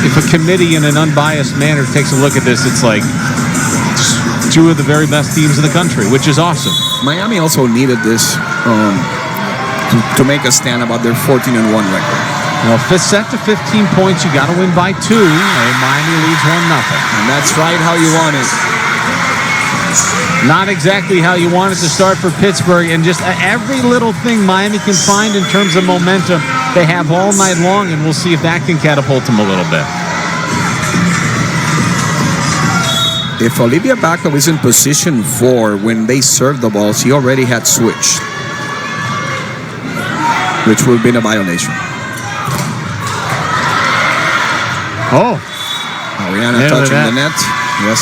if a committee in an unbiased manner takes a look at this, it's like two of the very best teams in the country, which is awesome. Miami also needed this to make a stand about their 14-1 record. Well, fifth set to 15 points. You got to win by 2. And Miami leads 1-0. And that's right how you want it. Not exactly how you want it to start for Pittsburgh. And just every little thing Miami can find in terms of momentum, they have all night long. And we'll see if that can catapult them a little bit. If Olivia Backup is in position 4 when they serve the ball, she already had switched, which would have been a violation. Oh. Ariana touching the net. Yes.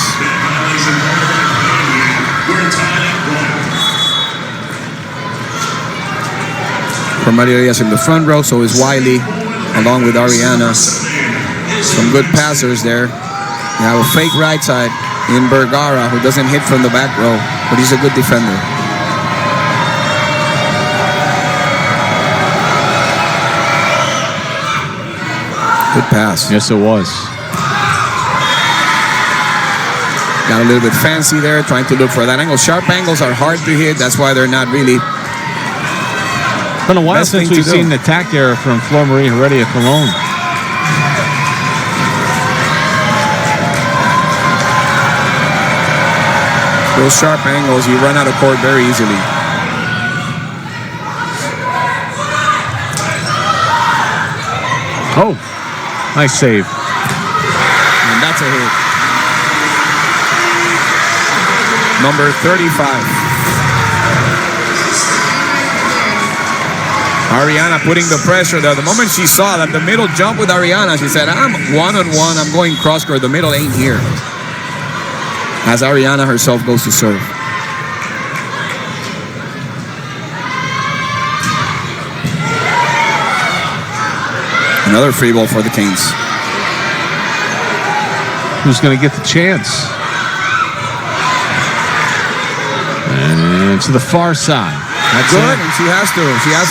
Maria is in the front row, so is Wiley, along with Ariana. Some good passers there. You have a fake right side in Vergara, who doesn't hit from the back row, but he's a good defender. Good pass. Yes, it was. Got a little bit fancy there, trying to look for that angle. Sharp angles are hard to hit. That's why they're not really. It's been a while since we've seen an attack error from Flor Marie Heredia Colon. Those sharp angles, you run out of court very easily. Oh, nice save. And that's a hit. Number 35. Ariana putting the pressure there. The moment she saw that the middle jump with Ariana, she said, I'm one-on-one. I'm going cross-court. The middle ain't here. As Ariana herself goes to serve. Another free ball for the Canes. Who's going to get the chance? And to the far side. That's good, and she has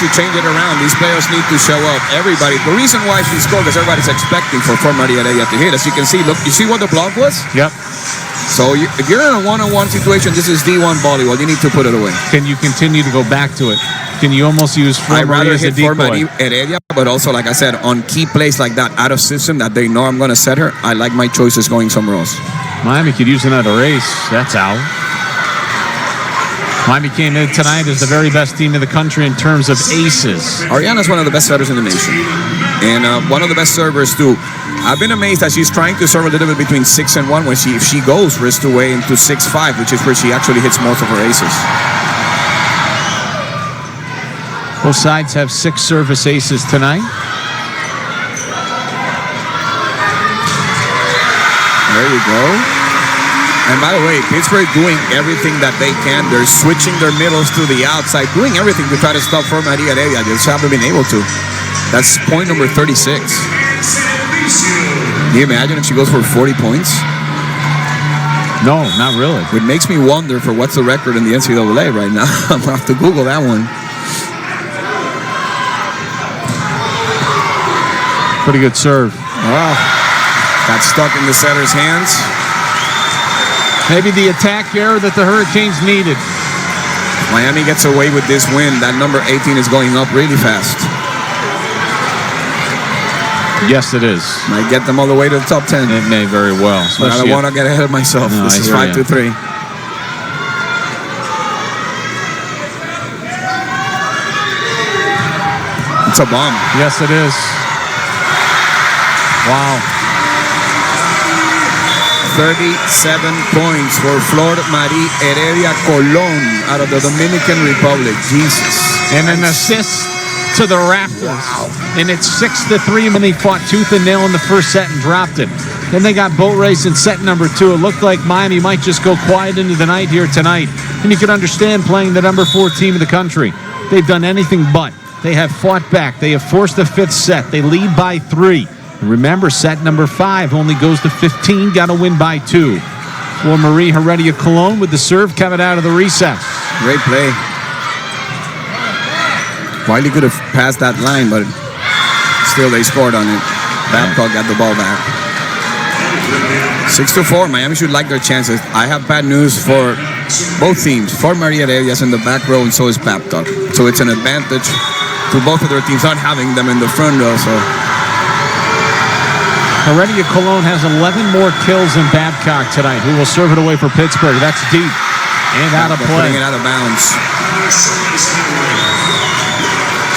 to change it around. These players need to show up. Everybody. The reason why she scored is everybody's expecting for Maria Heredia to hit. As you can see, look, you see what the block was? Yep. So if you're in a one-on-one situation, this is D1 volleyball. You need to put it away. Can you continue to go back to it? Can you almost use Flor Marie as a decoy? I'd rather hit Heredia, but also, like I said, on key plays like that, out of system, that they know I'm going to set her, I like my choices going somewhere else. Miami could use another ace. That's out. Miami came in tonight as the very best team in the country in terms of aces. Ariana's one of the best setters in the nation. And one of the best servers, too. I've been amazed that she's trying to serve a little bit between 6 and 1 when if she goes wrist away into 6-5, which is where she actually hits most of her aces. Both sides have 6 service aces tonight. There you go. And by the way, Pittsburgh doing everything that they can. They're switching their middles to the outside, doing everything to try to stop Flor Marie Heredia. They just haven't been able to. That's point number 36. Can you imagine if she goes for 40 points? No, not really. It makes me wonder for what's the record in the NCAA right now. I'm going to have to Google that one. Pretty good serve. Oh, got stuck in the setter's hands. Maybe the attack error that the Hurricanes needed. Miami gets away with this win. That number 18 is going up really fast. Yes, it is. Might get them all the way to the top 10. It may very well. But I don't want to get ahead of myself. No, this is 5-3. It's a bomb. Yes, it is. Wow. 37 points for Flor Marie Heredia Colon out of the Dominican Republic. Jesus. And an assist to the Raptors. Wow. And it's 6-3 when they fought tooth and nail in the first set and dropped it. Then they got boat race in set number 2. It looked like Miami might just go quiet into the night here tonight. And you can understand playing the number 4 team in the country. They've done anything but. They have fought back. They have forced the 5th set. They lead by 3. Remember, set number 5 only goes to 15. Got to win by 2. Flor Marie Heredia Colon with the serve coming out of the recess. Great play. Wiley could have passed that line, but still they scored on it. Babcock got the ball back. 6-4. Miami should like their chances. I have bad news for both teams. Fort Marietta is in the back row, and so is Babcock. So it's an advantage to both of their teams not having them in the front row. So Heredia Cologne has 11 more kills than Babcock tonight, who will serve it away for Pittsburgh. That's deep and out of play. Putting it out of bounds.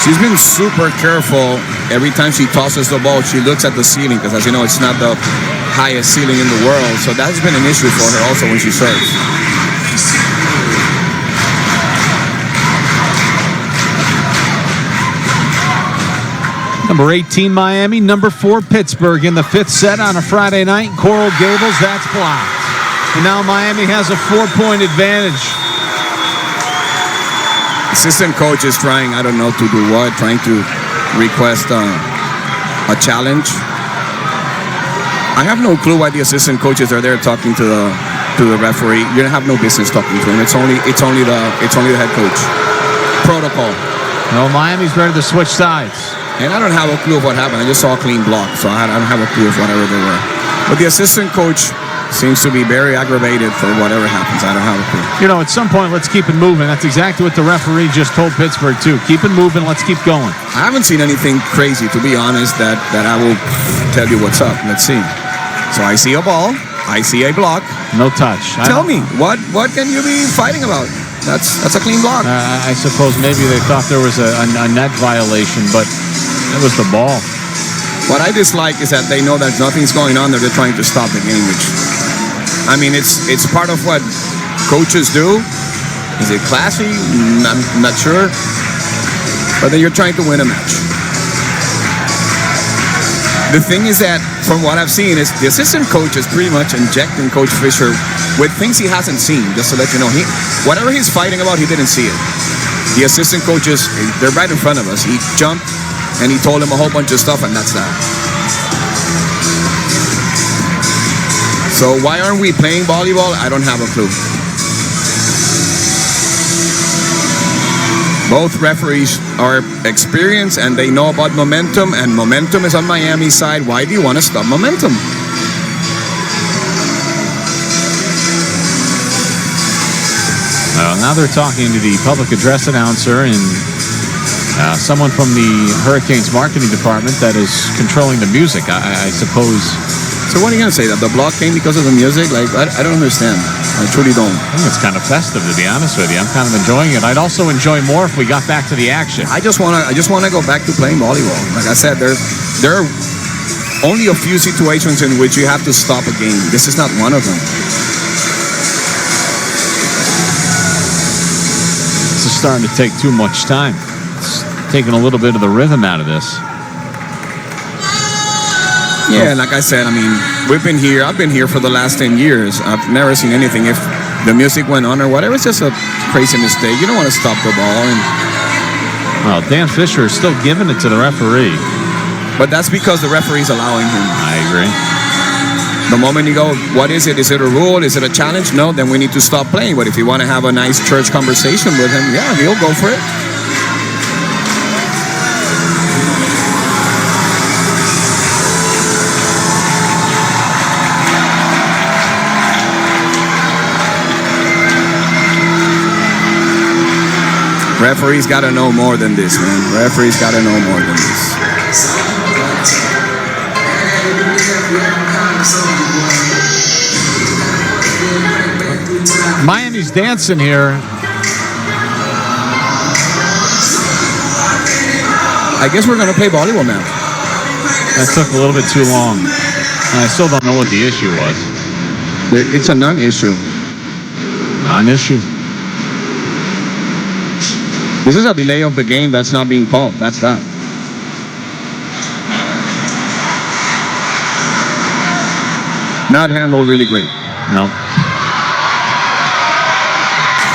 She's been super careful. Every time she tosses the ball, she looks at the ceiling, because as you know, it's not the highest ceiling in the world. So that's been an issue for her also when she serves. Number 18, Miami. Number 4, Pittsburgh in the 5th set on a Friday night. Coral Gables, that's blocked. And now Miami has a 4-point advantage. Assistant coach is trying, I don't know to do what, trying to request a challenge. I have no clue why the assistant coaches are there talking to the referee. You don't have no business talking to him. It's only the head coach. Protocol. Well, Miami's ready to switch sides. And I don't have a clue of what happened. I just saw a clean block, so I don't have a clue of whatever they were. But the assistant coach seems to be very aggravated for whatever happens. I don't have a clue. You know, at some point, let's keep it moving. That's exactly what the referee just told Pittsburgh, too. Keep it moving. Let's keep going. I haven't seen anything crazy, to be honest, that I will tell you what's up. Let's see. So I see a ball. I see a block. No touch. Tell me, what can you be fighting about? That's a clean block. I suppose maybe they thought there was a net violation, but it was the ball. What I dislike is that they know that nothing's going on there. They're trying to stop the game, which, I mean, it's part of what coaches do. Is it classy? Not sure. But then you're trying to win a match. The thing is that, from what I've seen, is the assistant coach is pretty much injecting Coach Fisher with things he hasn't seen, just to let you know. Whatever he's fighting about, he didn't see it. The assistant coaches, they're right in front of us. He jumped, and he told him a whole bunch of stuff, and that's that. So why aren't we playing volleyball? I don't have a clue. Both referees are experienced, and they know about momentum, and momentum is on Miami's side. Why do you want to stop momentum? Now they're talking to the public address announcer and someone from the Hurricanes marketing department that is controlling the music, I suppose. So what are you going to say? That the block came because of the music? Like, I don't understand. I truly don't. I think it's kind of festive, to be honest with you. I'm kind of enjoying it. I'd also enjoy more if we got back to the action. I just want to go back to playing volleyball. Like I said, there are only a few situations in which you have to stop a game. This is not one of them. This is starting to take too much time. It's taking a little bit of the rhythm out of this. Yeah, like I said, I mean, I've been here for the last 10 years. I've never seen anything. If the music went on or whatever, it's just a crazy mistake. You don't want to stop the ball. Well, Dan Fisher is still giving it to the referee. But that's because the referee's allowing him. I agree. The moment you go, what is it? Is it a rule? Is it a challenge? No, then we need to stop playing. But if you want to have a nice church conversation with him, yeah, he'll go for it. Referees got to know more than this, man. Referees got to know more than this. Miami's dancing here. I guess we're going to play volleyball now. That took a little bit too long. I still don't know what the issue was. It's a non-issue. Non-issue? This is a delay of the game that's not being called. That's that. Not handled really great. No.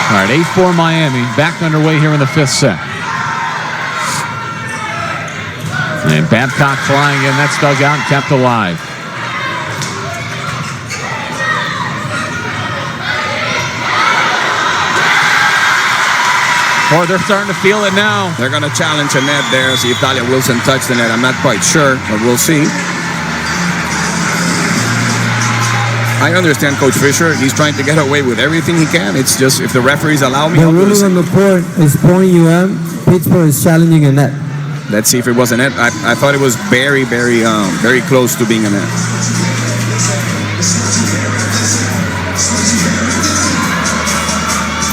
All right, 8-4 Miami. Back underway here in the 5th set. And Babcock flying in. That's dug out and kept alive. Or they're starting to feel it now. They're going to challenge a net there. See if Talia Wilson touched the net. I'm not quite sure, but we'll see. I understand Coach Fisher. He's trying to get away with everything he can. It's just if the referees allow me, The I'll do the ruling same. on the court is pouring Pittsburgh is challenging a net. Let's see if it was a net. I thought it was very, very, very close to being a net.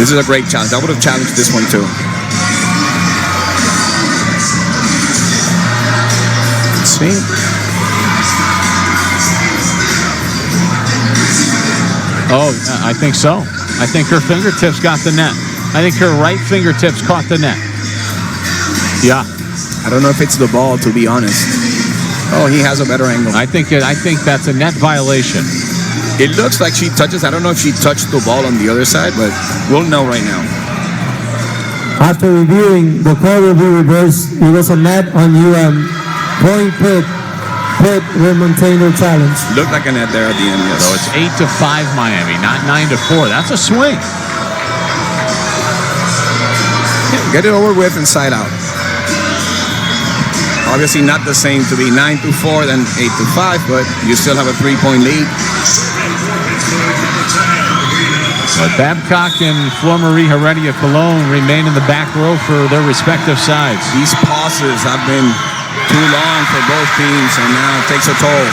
This is a great challenge. I would have challenged this one too. Let's see. Oh, I think so. I think her fingertips got the net. I think her right fingertips caught the net. Yeah. I don't know if it's the ball, to be honest. Oh, he has a better angle. I think that's a net violation. It looks like she touches. I don't know if she touched the ball on the other side, but we'll know right now. After reviewing, the call will be reversed. It was a net on Point Pitt. Pitt will maintain their challenge. Looked like a net there at the end, yes. So it's 8-5 Miami, not 9-4. That's a swing. Get it over with and side out. Obviously not the same to be 9-4 than 8-5, but you still have a 3-point lead. But Babcock and Flor-Marie Heredia Cologne remain in the back row for their respective sides. These pauses have been too long for both teams, and now it takes a toll.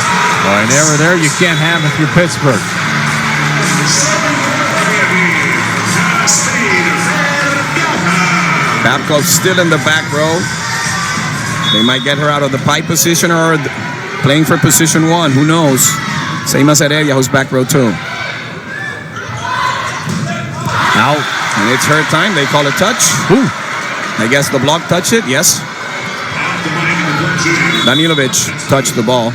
Boy, an error there you can't have if you're Pittsburgh. Babcock still in the back row. They might get her out of the pipe position or playing for position 1. Who knows? Same as Heredia, who's back row 2. Out. And it's her time. They call a touch. Ooh. I guess the block touched it. Yes. Danilovic touched the ball.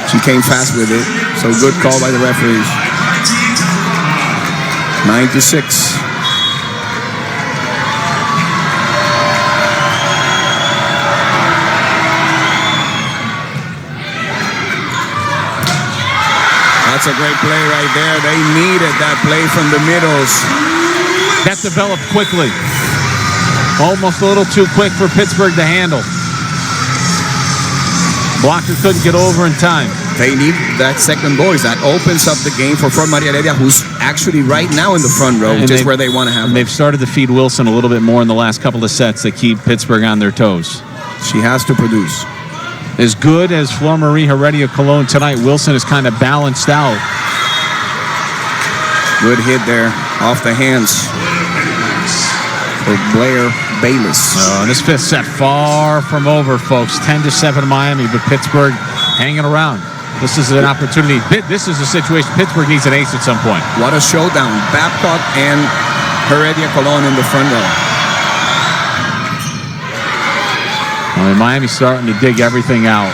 She came fast with it. So good call by the referees. 9-6. That's a great play right there. They needed that play from the middles. That developed quickly. Almost a little too quick for Pittsburgh to handle. Blocker couldn't get over in time. They need that second voice. That opens up the game for Flor-Marie Heredia, who's actually right now in the front row, which is where they want to have her. They've started to feed Wilson a little bit more in the last couple of sets that keep Pittsburgh on their toes. She has to produce. As good as Flor-Marie Heredia Cologne tonight, Wilson is kind of balanced out. Good hit there off the hands for Blair Bayless. This fifth set far from over, folks. 10-7 Miami, but Pittsburgh hanging around. This is an opportunity. This is a situation Pittsburgh needs an ace at some point. What a showdown. Babcock and Heredia Cologne in the front row. I mean, Miami's starting to dig everything out.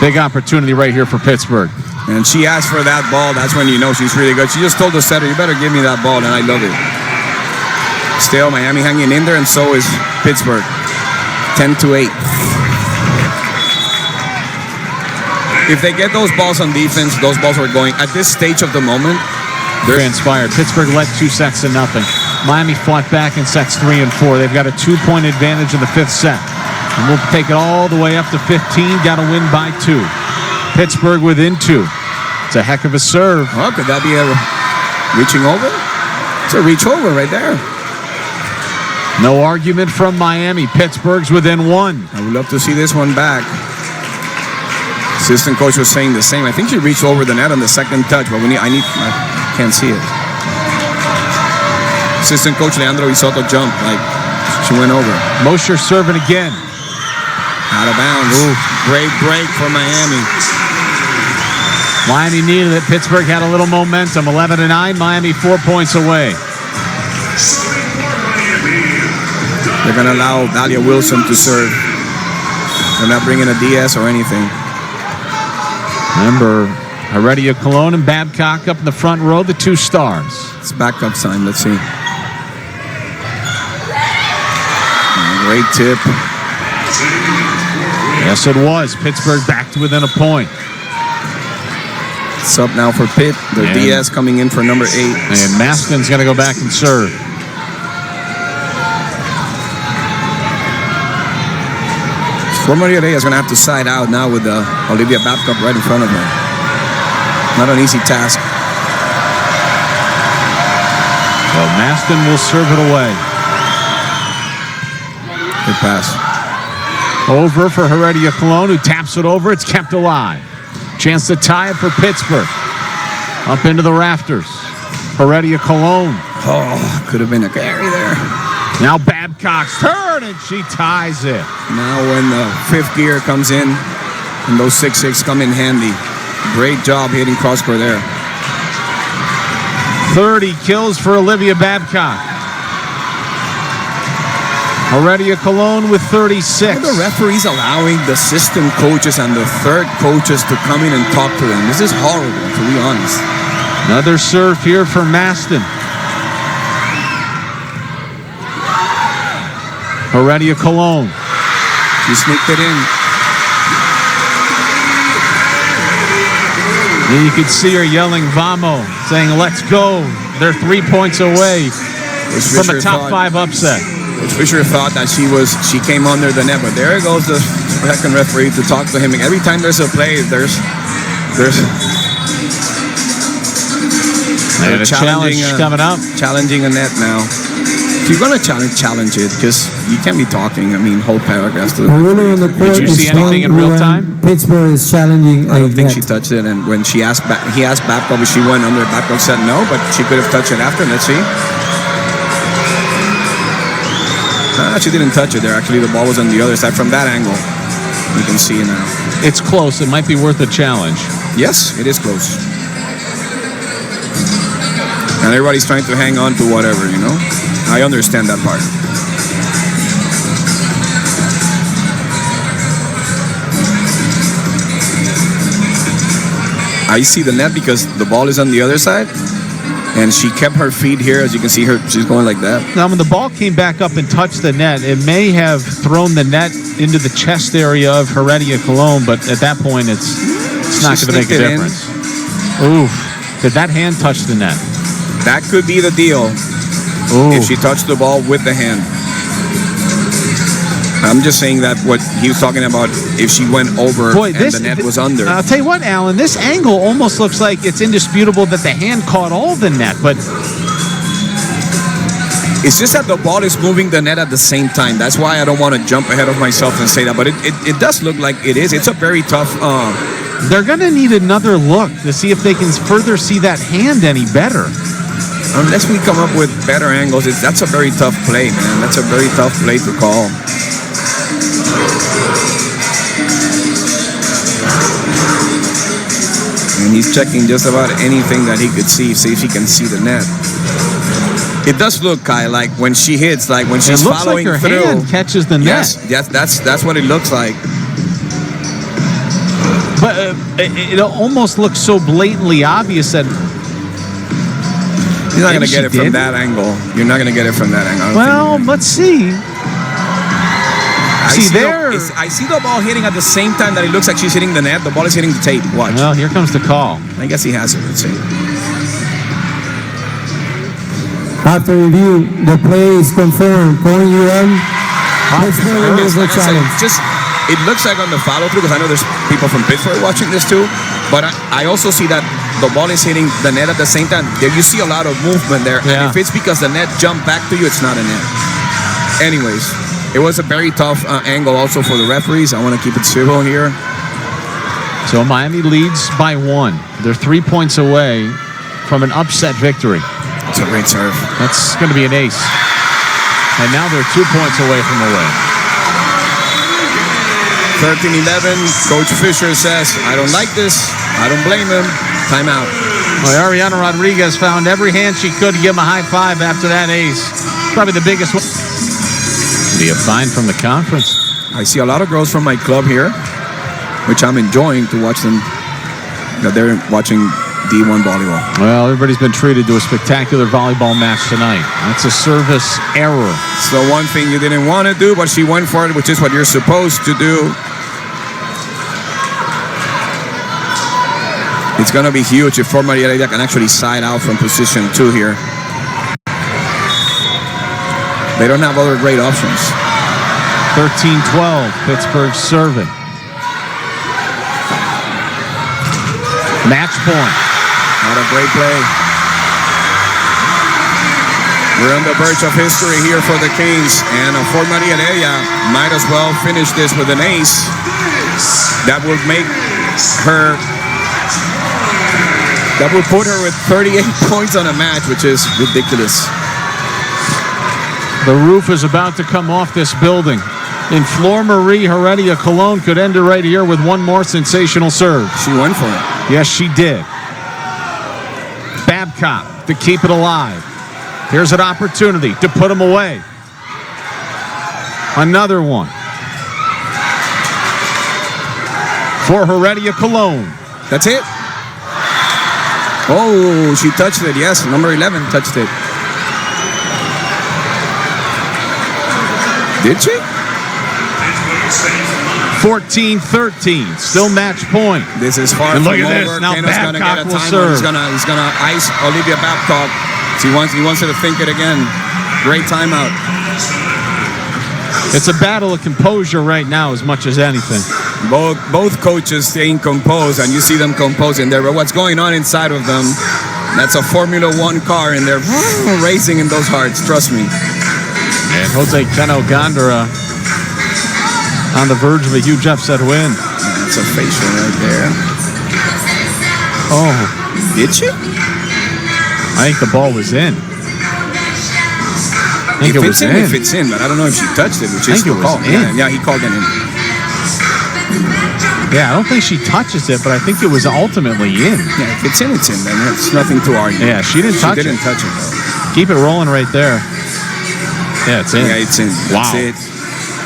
Big opportunity right here for Pittsburgh. And she asked for that ball. That's when you know she's really good. She just told the setter, you better give me that ball, and I love it. Still, Miami hanging in there, and so is Pittsburgh. 10-8. If they get those balls on defense, those balls are going. At this stage of the moment, they're inspired. Pittsburgh led 2-0. Miami fought back in sets 3 and 4. They've got a 2-point advantage in the fifth set. And we'll take it all the way up to 15. Got to win by 2. Pittsburgh within 2. It's a heck of a serve. Oh, could that be a reaching over? It's a reach over right there. No argument from Miami. Pittsburgh's within 1. I would love to see this one back. Assistant coach was saying the same. I think she reached over the net on the second touch, but I can't see it. Assistant coach Leandro Isoto jumped like she went over. Mosher serving again. Out of bounds. Ooh. Great break for Miami. Miami needed it. Pittsburgh had a little momentum. 11-9. Miami 4 points away. They're going to allow Dalia Wilson to serve. They're not bringing a DS or anything. Remember, Heredia Cologne and Babcock up in the front row, the 2 stars. It's backup time. Let's see. Great tip. Yes, it was. Pittsburgh back to within a point. It's up now for Pitt. The DS coming in for number 8. And Maston's going to go back and serve. Flor-Marie Heredia is going to have to side out now with Olivia Babcock right in front of her. Not an easy task. So Maston will serve it away. Good pass. Over for Heredia Cologne, who taps it over. It's kept alive. Chance to tie it for Pittsburgh. Up into the rafters. Heredia Cologne. Oh, could have been a carry there. Now Babcock's turn, and she ties it. Now when the fifth gear comes in, and those 6-6 come in handy. Great job hitting cross-court there. 30 kills for Olivia Babcock. Heredia Cologne with 36. Are the referees allowing the assistant coaches and the third coaches to come in and talk to them? This is horrible, to be honest. Another serve here for Maston. Heredia Cologne. She sneaked it in. And you could see her yelling "Vamo," saying "Let's go." They're 3 points away from a top 5 upset. Coach Fisher thought that she came under the net, but there goes the second referee to talk to him. Every time there's a play, there's a challenge coming up. Challenging a net now. If you're gonna challenge it, because you can't be talking. I mean, whole paragraphs. The ruling on the court Did you see anything in real time? Pittsburgh is challenging. I don't think she touched it. And when he asked Babcock if she went under, Babcock said no, but she could have touched it after. Let's see. She didn't touch it there. Actually, the ball was on the other side. From that angle, you can see it now. It's close. It might be worth a challenge. Yes, it is close. And everybody's trying to hang on to whatever, you know. I understand that part. I see the net because the ball is on the other side. And she kept her feet here. As you can see her, she's going like that. Now, when the ball came back up and touched the net, it may have thrown the net into the chest area of Heredia Cologne, but at that point, it's not going to make a difference. Oof. Did that hand touch the net? That could be the deal. Ooh. If she touched the ball with the hand. I'm just saying that what he was talking about, if she went over and the net was under. I'll tell you what, Alan, this angle almost looks like it's indisputable that the hand caught all the net, but it's just that the ball is moving the net at the same time. That's why I don't want to jump ahead of myself and say that, but it does look like it is. It's a very tough... they're going to need another look to see if they can further see that hand any better. Unless we come up with better angles, that's a very tough play, man. That's a very tough play to call. And he's checking just about anything that he could see if he can see the net. It does look, Kai, like when she hits, like when she's following like her through. Hand catches the net. Yes, that's what it looks like. But it almost looks so blatantly obvious that you're not going to get it from that angle. You're not going to get it from that angle. Well, let's see. I see the ball hitting at the same time that it looks like she's hitting the net. The ball is hitting the tape. Watch. Well, here comes the call. I guess he has it. Let's see. After review, the play is confirmed. Point UM. It looks like on the follow through, because I know there's people from Pittsburgh watching this too. But I also see that the ball is hitting the net at the same time. There you see a lot of movement there. Yeah. And if it's because the net jumped back to you, it's not a net. Anyways, it was a very tough angle also for the referees. I want to keep it civil here. So Miami leads by 1. They're 3 points away from an upset victory. It's a great serve. That's going to be an ace. And now they're 2 points away from a win. 13-11. Coach Fisher says, I don't like this. I don't blame him. Timeout. Well, Ariana Rodriguez found every hand she could to give him a high five after that ace. Probably the biggest one. Be a fine from the conference. I see a lot of girls from my club here, which I'm enjoying to watch them. That they're watching D1 volleyball. Well, everybody's been treated to a spectacular volleyball match tonight. That's a service error. It's the one thing you didn't want to do, but she went for it, which is what you're supposed to do. It's going to be huge if Fort Maria can actually side out from position 2 here. They don't have other great options. 13-12, Pittsburgh serving. Match point. Not a great play. We're on the verge of history here for the Kings, and for Maria Leia might as well finish this with an ace. That will make her, that will put her with 38 points on a match, which is ridiculous. The roof is about to come off this building. In Flor Marie Heredia Colon could end it right here with one more sensational serve. She went for it. Yes, she did. Babcock to keep it alive. Here's an opportunity to put him away. Another one. For Heredia Colon. That's it. Oh, she touched it. Yes, number 11 touched it. Did she? 14-13. Still match point. This is far And from look at over. this. Now Keno's gonna Babcock get a will timeout. serve. He's gonna ice Olivia Babcock. He wants her to think it again. Great timeout. It's a battle of composure right now as much as anything. Both coaches staying composed, and you see them composing there. But what's going on inside of them, that's a Formula One car, and they're racing in those hearts. Trust me. And Jose Keno Gondara on the verge of a huge upset win. That's a facial right there. Oh. Did she? I think the ball was in. I think If it's in, but I don't know if she touched it, which is the call. Yeah, he called it in. Yeah, I don't think she touches it, but I think it was ultimately in. Yeah, if it's in, it's in. Then it's nothing to argue. Yeah, she didn't touch it. Though. Keep it rolling right there. Yeah, it's in. Yeah, it's in. Wow. That's it.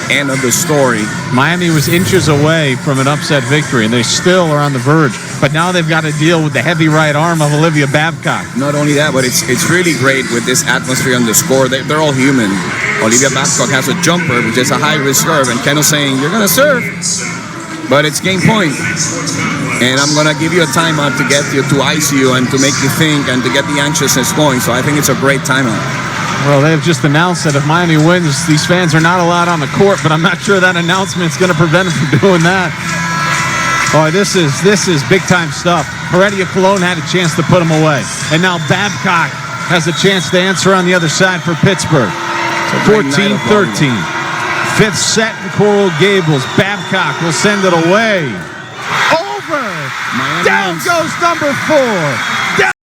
End of the story. Miami was inches away from an upset victory, and they still are on the verge. But now they've got to deal with the heavy right arm of Olivia Babcock. Not only that, but it's really great with this atmosphere on the score. They're all human. Olivia Babcock has a jumper, which is a high-risk serve, and Keno's saying, you're going to serve, but it's game point. And I'm going to give you a timeout to get you, to ice you, and to make you think, and to get the anxiousness going. So I think it's a great timeout. Well, they have just announced that if Miami wins, these fans are not allowed on the court, but I'm not sure that announcement's going to prevent them from doing that. Oh, this is big-time stuff. Heredia Colon had a chance to put them away, and now Babcock has a chance to answer on the other side for Pittsburgh. 14-13. Fifth set in Coral Gables. Babcock will send it away. Over. Miami Down wins. goes number 4.